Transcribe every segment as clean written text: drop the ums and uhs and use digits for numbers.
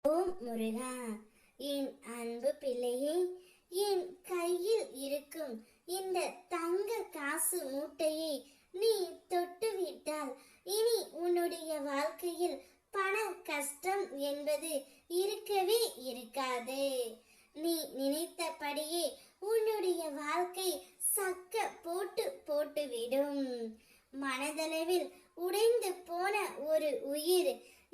ஓம் முருகா, என் அன்பு பிள்ளையே, என் கையில் இருக்கும் இந்த தங்க காசு மூட்டையை நீ தொட்டுவிட்டால் இனி உன்னுடைய வாழ்க்கையில் பண கஷ்டம் என்பது இருக்கவே இருக்காது. நீ நினைத்தபடியே உன்னுடைய வாழ்க்கை சக்க போட்டு போட்டுவிடும். மனதளவில் உடைந்து போன ஒரு உயிர்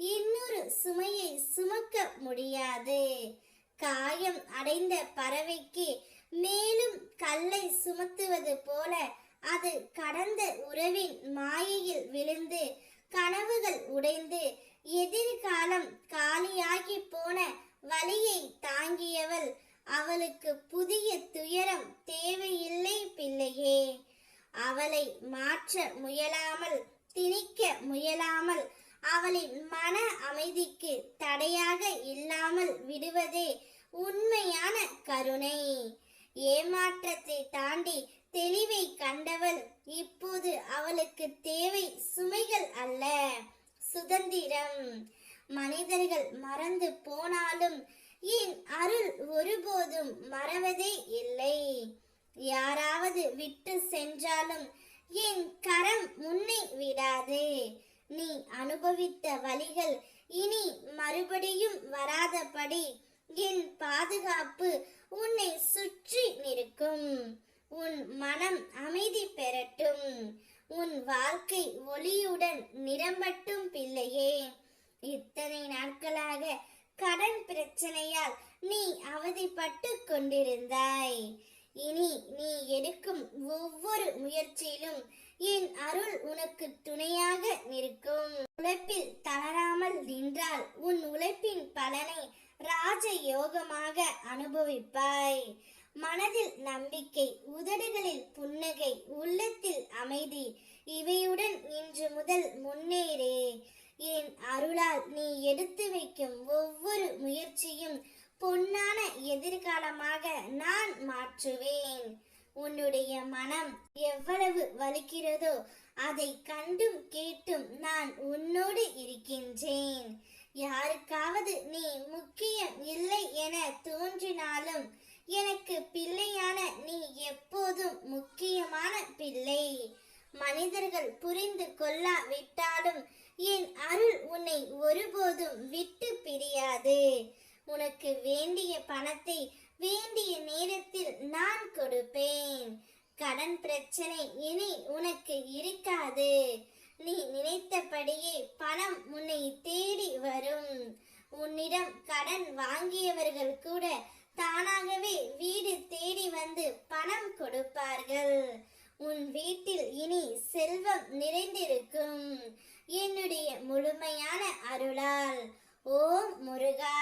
இன்னொரு சுமையை சுமக்க முடியாது. காயம் அடைந்த பறவைக்கு மேலும் கல்லை சுமத்துவது போல அது கடந்த உறவின் மாயையில் விழுந்து கனவுகள் உடைந்து எதிர்காலம் காலியாகி போன வலியை தாங்கியவள். அவளுக்கு புதிய துயரம் தேவையில்லை பிள்ளையே. அவளை மாற்ற முயலாமல், திணிக்க முயலாமல், அவளின் மன அமைதிக்கு தடையாக இல்லாமல் விடுவதே உண்மையான கருணை. ஏமாற்றத்தை தாண்டி தெளிவை கண்டவள். இப்போது அவளுக்கு தேவை சுமைகள் அல்ல, சுதந்திரம். மனிதர்கள் மறந்து போனாலும் என் அருள் ஒருபோதும் மறவதே இல்லை. யாராவது விட்டு சென்றாலும் என் கரம் முன்னை விடாது. நீ அனுபவித்த வலிகள் இனி மறுபடியும் வராதபடி என் பாதுகாப்பு உன்னை சுற்றி நிற்கும். உன் மனம் அமைதி பெறட்டும். உன் வாழ்க்கை ஒளியுடன் நிரம்பட்டும் பிள்ளையே. இத்தனை நாட்களாக கடன் பிரச்சனையால் நீ அவதிப்பட்டு கொண்டிருந்தாய். இனி நீ எடுக்கும் ஒவ்வொரு முயற்சியிலும் என் அருள் உனக்கு துணையாக நிற்கும். உழைப்பில் தளராமல் நின்றால் உன் உழைப்பின் பலனை ராஜ யோகமாக அனுபவிப்பாய். மனதில் நம்பிக்கை, உதடுகளில் புன்னகை, உள்ளத்தில் அமைதி, இவையுடன் இன்று முதல் முன்னேறு. என் அருளால் நீ எடுத்து வைக்கும் ஒவ்வொரு முயற்சியும் பொன்னான எதிர்காலமாக நான் மாற்றுவேன். உன்னுடைய மனம் எவ்வளவு வலிக்கிறதோ அதை கண்டும் கேட்டும் நான் உன்னோடு இருக்கின்றேன். யாருக்காவது நீ முக்கியம் இல்லை என தோன்றினாலும் எனக்கு பிள்ளையான நீ எப்போதும் முக்கியமான பிள்ளை. மனிதர்கள் புரிந்து கொள்ளாவிட்டாலும் என் அருள் உன்னை ஒருபோதும் விட்டு பிரியாது. உனக்கு வேண்டிய பணத்தை வேண்டிய நேரத்தில் நான் கொடுப்பேன். கடன் பிரச்சனை இனி உனக்கு இருக்காது. நீ நினைத்தபடியே பணம் உன்னை தேடி வரும். உன்னிடம் கடன் வாங்கியவர்கள் கூட தானாகவே வீடு தேடி வந்து பணம் கொடுப்பார்கள். உன் வீட்டில் இனி செல்வம் நிறைந்திருக்கும் என்னுடைய முழுமையான அருளால். ஓம் முருகா.